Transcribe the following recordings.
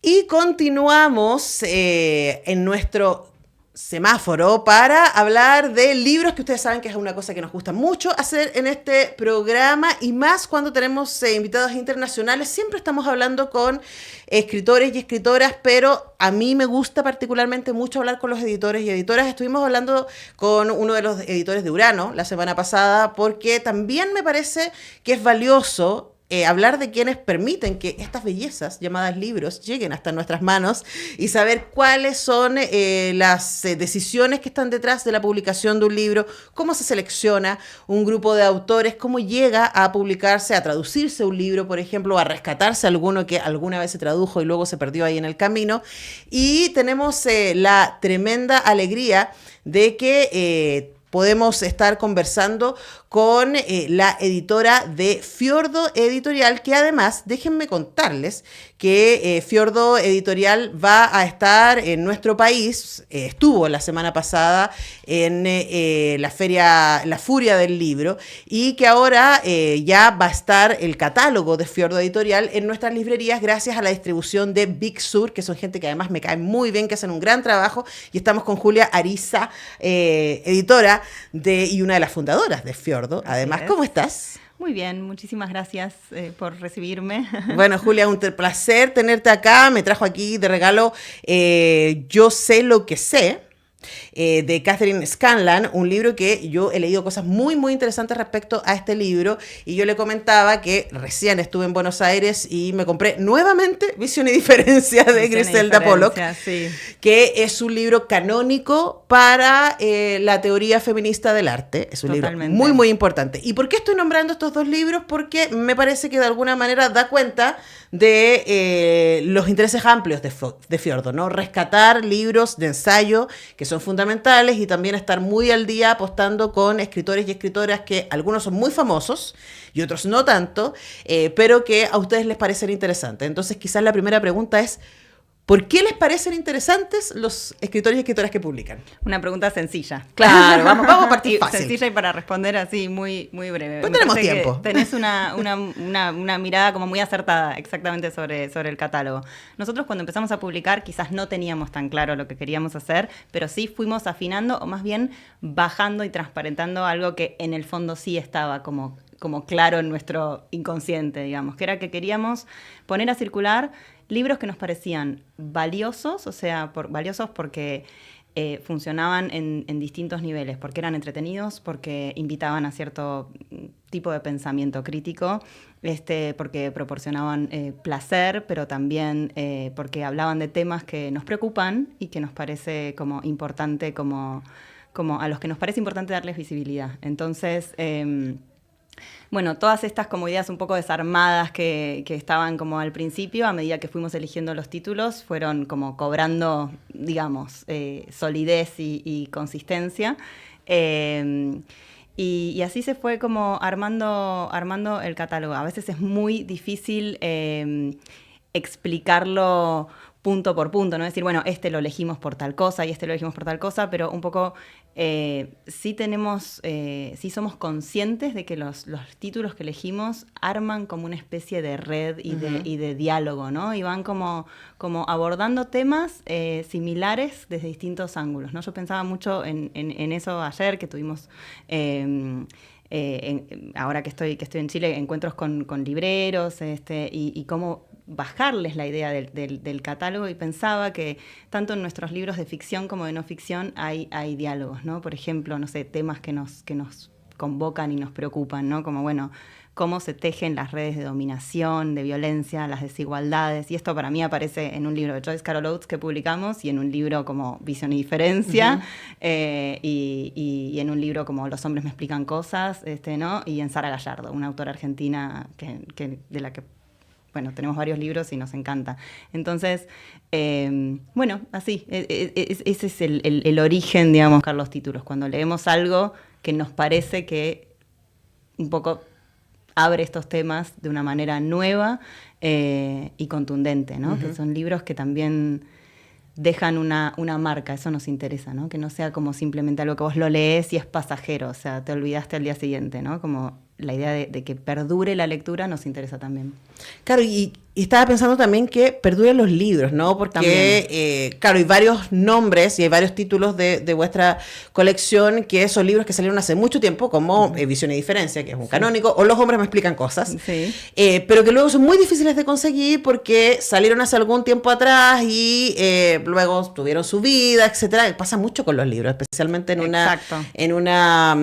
Y continuamos en nuestro semáforo para hablar de libros, que ustedes saben que es una cosa que nos gusta mucho hacer en este programa, y más cuando tenemos invitados internacionales. Siempre estamos hablando con escritores y escritoras, pero a mí me gusta particularmente mucho hablar con los editores y editoras. Estuvimos hablando con uno de los editores de Urano la semana pasada, porque también me parece que es valioso hablar de quienes permiten que estas bellezas llamadas libros lleguen hasta nuestras manos y saber cuáles son las decisiones que están detrás de la publicación de un libro, cómo se selecciona un grupo de autores, cómo llega a publicarse, a traducirse un libro, por ejemplo, a rescatarse alguno que alguna vez se tradujo y luego se perdió ahí en el camino. Y tenemos la tremenda alegría de que podemos estar conversando con la editora de Fiordo Editorial, que además, déjenme contarles que Fiordo Editorial va a estar en nuestro país, estuvo la semana pasada en la feria La Furia del Libro, y que ahora ya va a estar el catálogo de Fiordo Editorial en nuestras librerías gracias a la distribución de Big Sur, que son gente que además me cae muy bien, que hacen un gran trabajo, y estamos con Julia Ariza, editora y una de las fundadoras de Fiordo. Además, ¿cómo estás? Muy bien, muchísimas gracias por recibirme. Bueno, Julia, un placer tenerte acá. Me trajo aquí de regalo Yo sé lo que sé, de Catherine Scanlan, un libro que yo he leído cosas muy, muy interesantes respecto a este libro, y yo le comentaba que recién estuve en Buenos Aires y me compré nuevamente Visión y Diferencia de Griselda Pollock, sí, que es un libro canónico para la teoría feminista del arte. Es un libro muy, muy importante. ¿Y por qué estoy nombrando estos dos libros? Porque me parece que de alguna manera da cuenta de los intereses amplios de Fiordo, ¿no? Rescatar libros de ensayo que son fundamentales y también estar muy al día apostando con escritores y escritoras que algunos son muy famosos y otros no tanto, pero que a ustedes les parecen interesantes. Entonces, quizás la primera pregunta es: ¿por qué les parecen interesantes los escritores y escritoras que publican? Una pregunta sencilla. Claro, vamos a partir fácil. Sencilla, y para responder así muy, muy breve. Pues tenemos tiempo. Tenés una mirada como muy acertada exactamente sobre el catálogo. Nosotros cuando empezamos a publicar quizás no teníamos tan claro lo que queríamos hacer, pero sí fuimos afinando, o más bien bajando y transparentando algo que en el fondo sí estaba como claro en nuestro inconsciente, digamos, que era que queríamos poner a circular libros que nos parecían valiosos, o sea, valiosos porque funcionaban en distintos niveles, porque eran entretenidos, porque invitaban a cierto tipo de pensamiento crítico, porque proporcionaban placer, pero también porque hablaban de temas que nos preocupan y que nos parece como importante, como a los que nos parece importante darles visibilidad. Entonces, bueno, todas estas como ideas un poco desarmadas que estaban como al principio, a medida que fuimos eligiendo los títulos, fueron como cobrando, digamos, solidez y consistencia. Y así se fue como armando el catálogo. A veces es muy difícil explicarlo punto por punto, ¿no? Decir, bueno, lo elegimos por tal cosa y lo elegimos por tal cosa, pero un poco sí somos conscientes de que los títulos que elegimos arman como una especie de red y de diálogo, ¿no? Y van como abordando temas similares desde distintos ángulos, ¿no? Yo pensaba mucho en eso ayer, que tuvimos ahora que estoy en Chile, encuentros con libreros y cómo bajarles la idea del catálogo, y pensaba que tanto en nuestros libros de ficción como de no ficción hay diálogos, ¿no? Por ejemplo, no sé, temas que nos convocan y nos preocupan, ¿no? Como, bueno, cómo se tejen las redes de dominación, de violencia, las desigualdades, y esto para mí aparece en un libro de Joyce Carol Oates que publicamos, y en un libro como Visión y Diferencia, y en un libro como Los hombres me explican cosas, ¿no? Y en Sara Gallardo, una autora argentina de la que, bueno, tenemos varios libros y nos encanta. Entonces, bueno, así, ese es el origen, digamos, de buscar los títulos. Cuando leemos algo que nos parece que un poco abre estos temas de una manera nueva y contundente, ¿no? Que son libros que también dejan una marca, eso nos interesa, ¿no? Que no sea como simplemente algo que vos lo lees y es pasajero, o sea, te olvidaste al día siguiente, ¿no? Como la idea de que perdure la lectura nos interesa también. Claro, y Y estaba pensando también que perduren los libros, ¿no? Porque, claro, hay varios nombres y hay varios títulos de vuestra colección que son libros que salieron hace mucho tiempo, como Visión y Diferencia, que es un canónico, o Los hombres me explican cosas, pero que luego son muy difíciles de conseguir porque salieron hace algún tiempo atrás y luego tuvieron su vida, etcétera. Pasa mucho con los libros, especialmente en una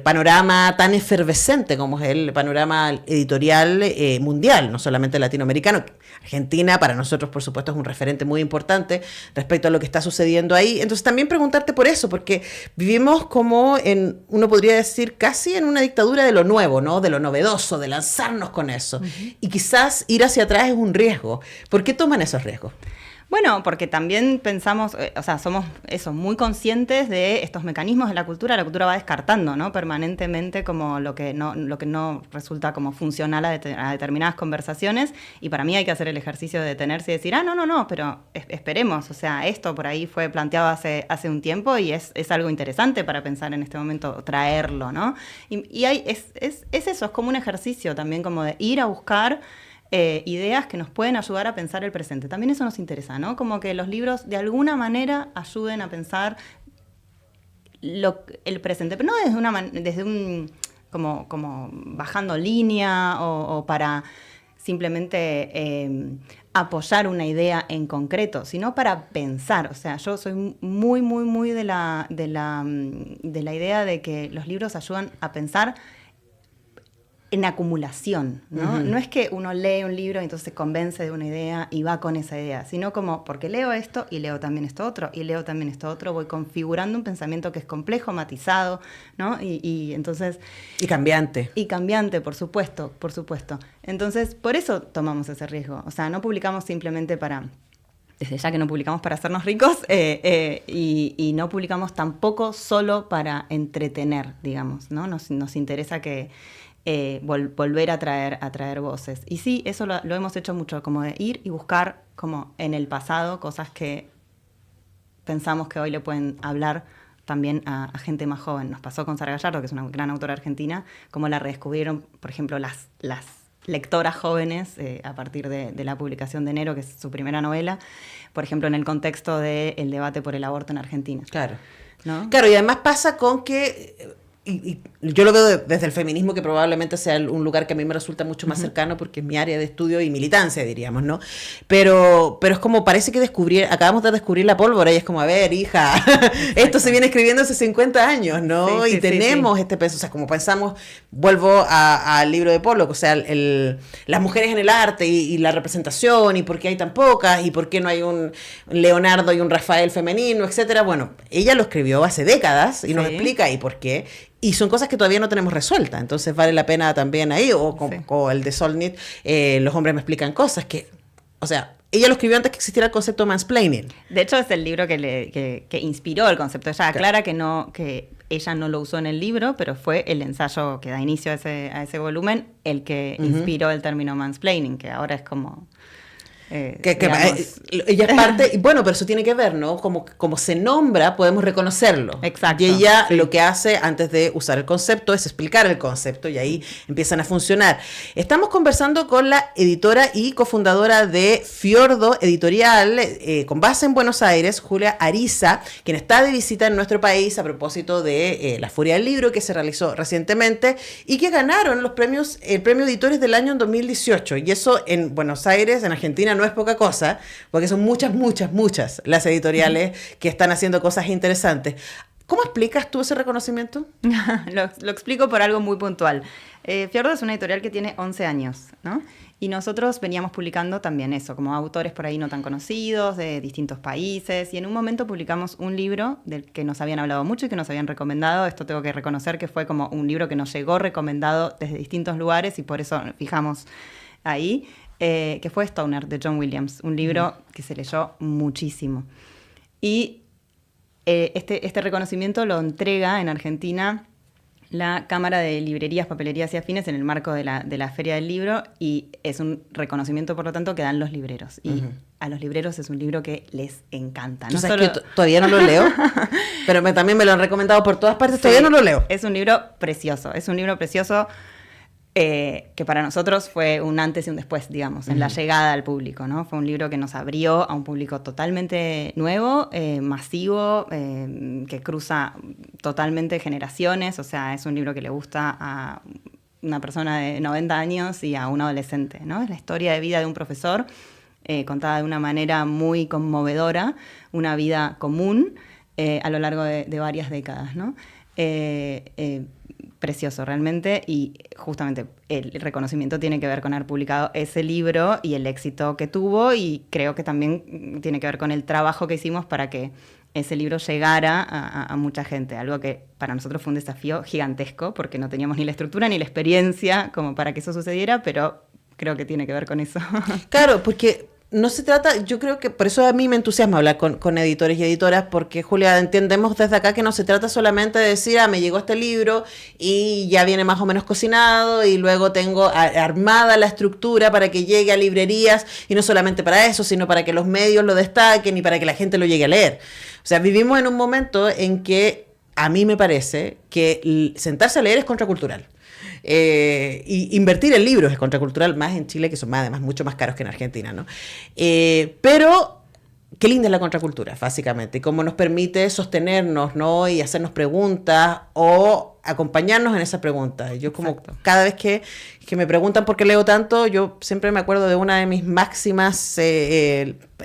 panorama tan efervescente como es el panorama editorial mundial, no solamente latinoamericano. Argentina para nosotros, por supuesto, es un referente muy importante respecto a lo que está sucediendo ahí. Entonces también preguntarte por eso, porque vivimos como uno podría decir, casi en una dictadura de lo nuevo, ¿no? De lo novedoso, de lanzarnos con eso. Y quizás ir hacia atrás es un riesgo. ¿Por qué toman esos riesgos? Bueno, porque también pensamos, o sea, somos muy conscientes de estos mecanismos de la cultura va descartando, ¿no? Permanentemente como lo que no resulta como funcional a determinadas conversaciones, y para mí hay que hacer el ejercicio de detenerse y decir, no, pero esperemos, o sea, esto por ahí fue planteado hace un tiempo y es algo interesante para pensar en este momento, traerlo, ¿no? Y es eso, es como un ejercicio también como de ir a buscar ideas que nos pueden ayudar a pensar el presente. También eso nos interesa, ¿no? Como que los libros de alguna manera ayuden a pensar el presente, pero no desde un como bajando línea o para simplemente apoyar una idea en concreto, sino para pensar. O sea, yo soy muy, muy, muy de la idea de que los libros ayudan a pensar en acumulación, ¿no? No es que uno lee un libro y entonces se convence de una idea y va con esa idea, sino como, porque leo esto y leo también esto otro, y leo también esto otro, voy configurando un pensamiento que es complejo, matizado, ¿no? Y entonces... Y cambiante. Y cambiante, por supuesto. Entonces, por eso tomamos ese riesgo. O sea, no publicamos simplemente desde ya que no publicamos para hacernos ricos, y no publicamos tampoco solo para entretener, digamos, ¿no? Nos interesa que volver a traer voces. Y sí, eso lo hemos hecho mucho, como de ir y buscar como en el pasado cosas que pensamos que hoy le pueden hablar también a gente más joven. Nos pasó con Sara Gallardo, que es una gran autora argentina, como la redescubrieron, por ejemplo, las lectoras jóvenes a partir de la publicación de Enero, que es su primera novela, por ejemplo, en el contexto del debate por el aborto en Argentina. Claro. ¿No? Claro, y además pasa con que... Y yo lo veo desde el feminismo, que probablemente sea un lugar que a mí me resulta mucho más cercano porque es mi área de estudio y militancia, diríamos, ¿no? Pero es como, parece que acabamos de descubrir la pólvora y es como, a ver, hija, esto se viene escribiendo hace 50 años, ¿no? Sí, y tenemos este peso, o sea, como pensamos, vuelvo al libro de Pollock, o sea, las mujeres en el arte y la representación y por qué hay tan pocas y por qué no hay un Leonardo y un Rafael femenino, etcétera. Bueno, ella lo escribió hace décadas y nos explica y por qué. Y son cosas que todavía no tenemos resueltas, entonces vale la pena también ahí, o el de Solnit, Los hombres me explican cosas, que, o sea, ella lo escribió antes que existiera el concepto de mansplaining. De hecho, es el libro que inspiró el concepto. Ella aclara que ella no lo usó en el libro, pero fue el ensayo que da inicio a ese volumen el que inspiró el término mansplaining, que ahora es como... ella es parte, bueno, pero eso tiene que ver, ¿no? Como se nombra, podemos reconocerlo. Exacto. Y ella lo que hace antes de usar el concepto es explicar el concepto y ahí empiezan a funcionar. Estamos conversando con la editora y cofundadora de Fiordo Editorial, con base en Buenos Aires, Julia Ariza, quien está de visita en nuestro país a propósito de la Feria del Libro que se realizó recientemente y que ganaron el premio Editores del año en 2018. Y eso en Buenos Aires, en Argentina, no es poca cosa, porque son muchas las editoriales que están haciendo cosas interesantes. ¿Cómo explicas tú ese reconocimiento? Lo explico por algo muy puntual. Fiordo es una editorial que tiene 11 años, ¿no? Y nosotros veníamos publicando también eso, como autores por ahí no tan conocidos, de distintos países, y en un momento publicamos un libro del que nos habían hablado mucho y que nos habían recomendado. Esto tengo que reconocer que fue como un libro que nos llegó recomendado desde distintos lugares y por eso nos fijamos ahí. Que fue Stoner, de John Williams, un libro que se leyó muchísimo. Y este reconocimiento lo entrega en Argentina la Cámara de Librerías, Papelerías y Afines en el marco de la Feria del Libro, y es un reconocimiento, por lo tanto, que dan los libreros. Y a los libreros es un libro que les encanta. ¿Tú sabes que todavía no lo leo? Pero también me lo han recomendado por todas partes, todavía no lo leo. Es un libro precioso, que para nosotros fue un antes y un después, digamos, en la llegada al público, ¿no? Fue un libro que nos abrió a un público totalmente nuevo, masivo, que cruza totalmente generaciones, o sea, es un libro que le gusta a una persona de 90 años y a un adolescente, ¿no? Es la historia de vida de un profesor, contada de una manera muy conmovedora, una vida común a lo largo de varias décadas, ¿no? Precioso realmente, y justamente el reconocimiento tiene que ver con haber publicado ese libro y el éxito que tuvo, y creo que también tiene que ver con el trabajo que hicimos para que ese libro llegara a mucha gente, algo que para nosotros fue un desafío gigantesco porque no teníamos ni la estructura ni la experiencia como para que eso sucediera, pero creo que tiene que ver con eso. Claro, porque no se trata, yo creo que por eso a mí me entusiasma hablar con editores y editoras, porque Julia, entendemos desde acá que no se trata solamente de decir, me llegó este libro y ya viene más o menos cocinado y luego tengo armada la estructura para que llegue a librerías, y no solamente para eso, sino para que los medios lo destaquen y para que la gente lo llegue a leer. O sea, vivimos en un momento en que a mí me parece que sentarse a leer es contracultural. Y invertir en libros es contracultural, más en Chile, que son además mucho más caros que en Argentina, ¿no? Pero qué linda es la contracultura, básicamente, cómo nos permite sostenernos, ¿no? Y hacernos preguntas o acompañarnos en esa pregunta. Yo como Exacto. cada vez que me preguntan por qué leo tanto, yo siempre me acuerdo de una de mis máximas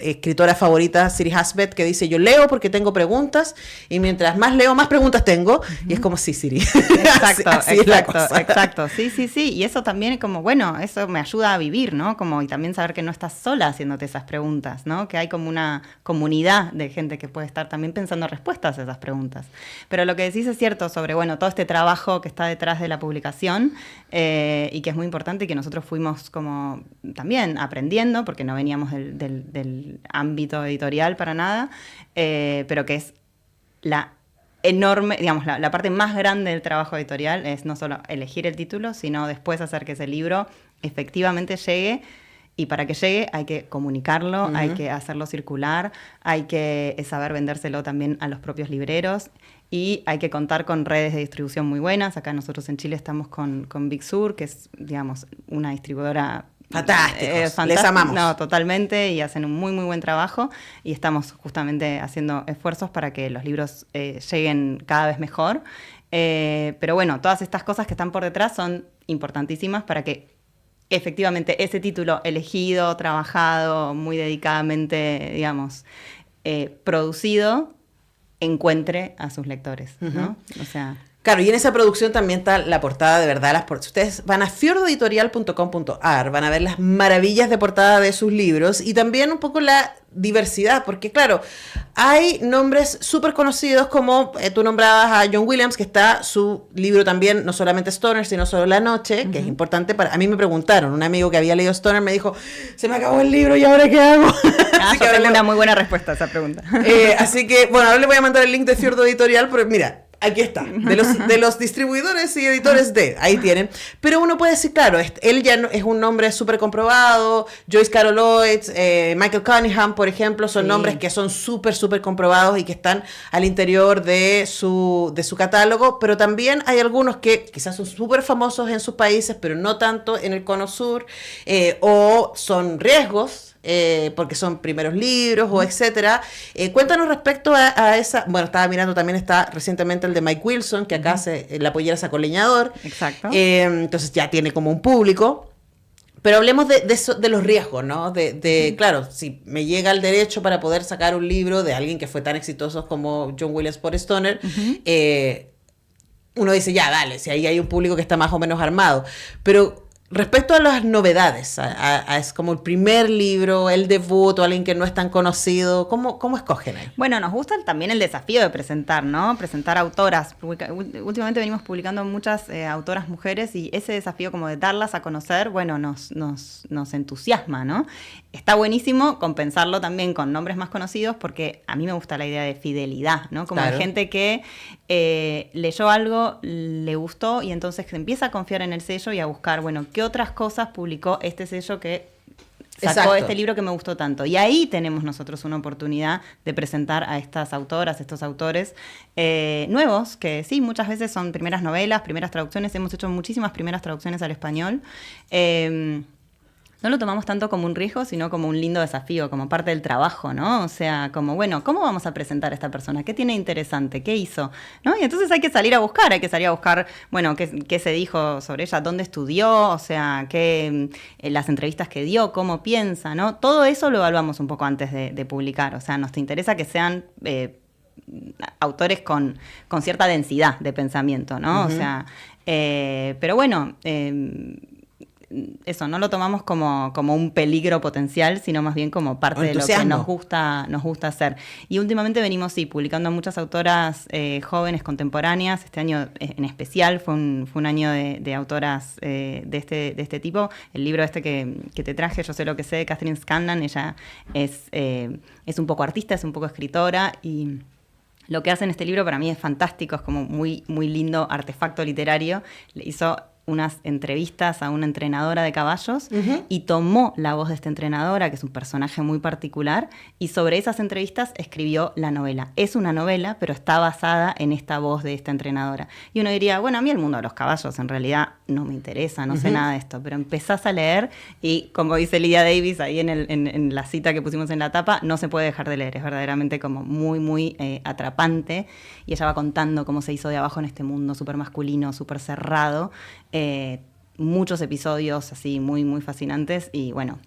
escritoras favoritas, Siri Hasbet, que dice, yo leo porque tengo preguntas, y mientras más leo, más preguntas tengo. Y es como, sí, Siri. Exacto, así es la cosa. exacto. Sí. Y eso también es como, bueno, eso me ayuda a vivir, ¿no? Como, y también saber que no estás sola haciéndote esas preguntas, ¿no? Que hay como una comunidad de gente que puede estar también pensando respuestas a esas preguntas. Pero lo que decís es cierto sobre, bueno, todo este trabajo que está detrás de la publicación, y que es muy importante, y que nosotros fuimos como también aprendiendo, porque no veníamos del ámbito editorial para nada, pero que es la enorme, digamos, la parte más grande del trabajo editorial es no solo elegir el título, sino después hacer que ese libro efectivamente llegue, y para que llegue hay que comunicarlo, hay que hacerlo circular, hay que saber vendérselo también a los propios libreros, y hay que contar con redes de distribución muy buenas. Acá nosotros en Chile estamos con Big Sur, que es, digamos, una distribuidora Fantásticos, les amamos. No, totalmente, y hacen un muy, muy buen trabajo, y estamos justamente haciendo esfuerzos para que los libros lleguen cada vez mejor. Pero bueno, todas estas cosas que están por detrás son importantísimas para que efectivamente ese título elegido, trabajado, muy dedicadamente, digamos, producido, encuentre a sus lectores, ¿no? O sea... Claro, y en esa producción también está la portada de verdad. Si ustedes van a fiordoeditorial.com.ar, van a ver las maravillas de portada de sus libros, y también un poco la diversidad, porque claro, hay nombres súper conocidos, como tú nombrabas a John Williams, que está su libro también, no solamente Stoner, sino Solo la Noche, que es importante para... A mí me preguntaron, un amigo que había leído Stoner me dijo, se me acabó el libro, ¿y ahora qué hago? Así que tengo una muy buena respuesta a esa pregunta. Así que, bueno, ahora le voy a mandar el link de Fiordo Editorial, pero mira, aquí está, de los distribuidores y editores ahí tienen. Pero uno puede decir, claro, él ya es un nombre súper comprobado. Joyce Carol Oates, Michael Cunningham, por ejemplo, son nombres que son súper, súper comprobados y que están al interior de su catálogo. Pero también hay algunos que quizás son súper famosos en sus países, pero no tanto en el Cono Sur, o son riesgos, porque son primeros libros o etcétera. Cuéntanos respecto a esa... Bueno, estaba mirando, también está recientemente el de Mike Wilson, que acá la pollera sacó leñador. Exacto. Entonces ya tiene como un público. Pero hablemos de los riesgos, ¿no? Claro, si me llega el derecho para poder sacar un libro de alguien que fue tan exitoso como John Williams por Stoner, uno dice, ya, dale, si ahí hay un público que está más o menos armado. Pero... respecto a las novedades, es como el primer libro, el debut, o alguien que no es tan conocido, ¿cómo escogen ahí? Bueno, nos gusta también el desafío de presentar, ¿no? Presentar autoras. Últimamente venimos publicando muchas autoras mujeres, y ese desafío como de darlas a conocer, bueno, nos entusiasma, ¿no? Está buenísimo compensarlo también con nombres más conocidos, porque a mí me gusta la idea de fidelidad, ¿no? Como claro. de gente que leyó algo, le gustó, y entonces empieza a confiar en el sello y a buscar, bueno, ¿qué otras cosas publicó este sello que sacó este libro que me gustó tanto. Y ahí tenemos nosotros una oportunidad de presentar a estas autoras, estos autores nuevos, que sí, muchas veces son primeras novelas, primeras traducciones. Hemos hecho muchísimas primeras traducciones al español. No lo tomamos tanto como un riesgo, sino como un lindo desafío, como parte del trabajo, ¿no? O sea, como, bueno, ¿cómo vamos a presentar a esta persona? ¿Qué tiene interesante? ¿Qué hizo? ¿No? Y entonces hay que salir a buscar, bueno, qué se dijo sobre ella, dónde estudió, o sea, las entrevistas que dio, cómo piensa, ¿no? Todo eso lo evaluamos un poco antes de publicar, o sea, nos interesa que sean autores con cierta densidad de pensamiento, ¿no? Uh-huh. O sea, pero bueno... eso, no lo tomamos como un peligro potencial, sino más bien como parte de lo que nos gusta hacer. Y últimamente venimos, publicando a muchas autoras jóvenes, contemporáneas. Este año en especial fue un año de autoras de este tipo. El libro que te traje, Yo sé lo que sé, de Catherine Scanlan, ella es un poco artista, es un poco escritora, y lo que hace en este libro para mí es fantástico, es como muy, muy lindo artefacto literario. Le hizo unas entrevistas a una entrenadora de caballos, uh-huh, y tomó la voz de esta entrenadora, que es un personaje muy particular, y sobre esas entrevistas escribió la novela. Es una novela, pero está basada en esta voz de esta entrenadora. Y uno diría, bueno, a mí el mundo de los caballos en realidad no me interesa, no, uh-huh, sé nada de esto, pero empezás a leer y, como dice Lydia Davis ahí en la cita que pusimos en la tapa, no se puede dejar de leer, es verdaderamente como muy, muy atrapante, y ella va contando cómo se hizo de abajo en este mundo súper masculino, súper cerrado. Muchos episodios así muy, muy fascinantes, y bueno,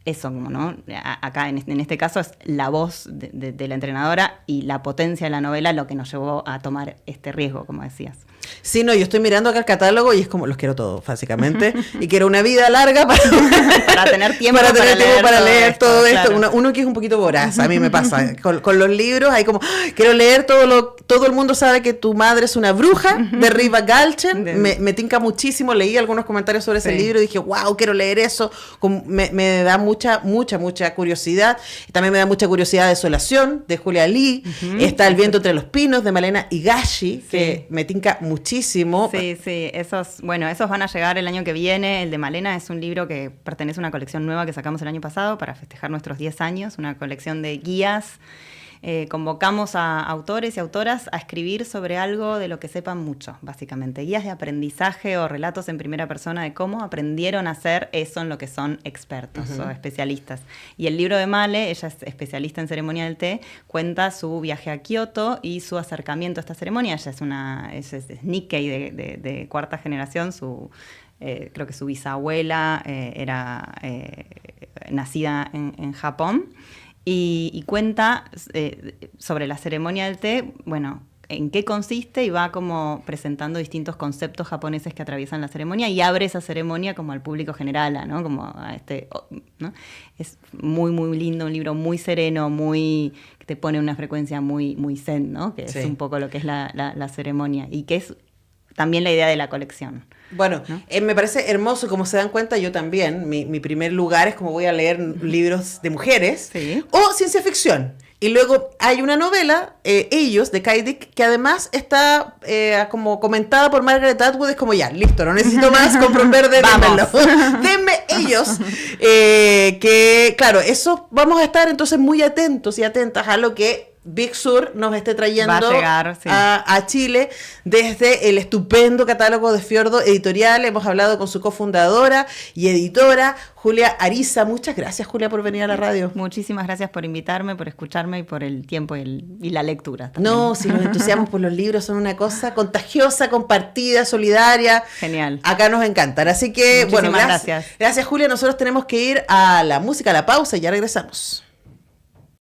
eso, como, ¿no? Acá en este caso es la voz de la entrenadora y la potencia de la novela lo que nos llevó a tomar este riesgo, como decías. Sí, no, yo estoy mirando acá el catálogo y es como, los quiero todos, básicamente, y quiero una vida larga para tener tiempo para leer todo esto. Claro. Uno que es un poquito voraz, a mí me pasa, con los libros, hay como, quiero leer todo el mundo sabe que tu madre es una bruja, de Riva Galchen, me tinca muchísimo, leí algunos comentarios sobre ese libro y dije, wow, quiero leer eso, me da mucha curiosidad. También me da mucha curiosidad Desolación, de Julia Lee, uh-huh, está El viento entre los pinos, de Malena Higashi, que me tinca muchísimo. Sí, esos van a llegar el año que viene. El de Malena es un libro que pertenece a una colección nueva que sacamos el año pasado para festejar nuestros 10 años, una colección de guías. Convocamos a autores y autoras a escribir sobre algo de lo que sepan mucho, básicamente. Guías de aprendizaje o relatos en primera persona de cómo aprendieron a hacer eso en lo que son expertos, uh-huh, o especialistas. Y el libro de Male, ella es especialista en ceremonia del té, cuenta su viaje a Kioto y su acercamiento a esta ceremonia. Ella es Nikkei de cuarta generación, creo que su bisabuela era nacida en Japón. Y cuenta sobre la ceremonia del té, bueno, en qué consiste, y va como presentando distintos conceptos japoneses que atraviesan la ceremonia, y abre esa ceremonia como al público general, ¿no? Como a ¿no? Es muy, muy lindo, un libro muy sereno, que te pone una frecuencia muy, muy zen, ¿no? Que es un poco lo que es la ceremonia, y que es también la idea de la colección. Bueno, ¿no? Me parece hermoso, como se dan cuenta, yo también, mi primer lugar es como voy a leer libros de mujeres, ¿sí?, o ciencia ficción. Y luego hay una novela, Ellos, de Kai Dick, que además está como comentada por Margaret Atwood. Es como, ya, listo, no necesito más, compro un verde, denme Ellos. Que, claro, eso vamos a estar entonces muy atentos y atentas a lo que Big Sur nos esté trayendo a llegar, sí, a Chile desde el estupendo catálogo de Fiordo Editorial. Hemos hablado con su cofundadora y editora, Julia Ariza. Muchas gracias, Julia, por venir a la radio. Muchísimas gracias por invitarme, por escucharme y por el tiempo y la lectura también. No, si los entusiasmos por los libros son una cosa contagiosa, compartida, solidaria. Genial. Acá nos encantan. Así que, muchísimas gracias. Gracias, Julia. Nosotros tenemos que ir a la música, a la pausa, y ya regresamos.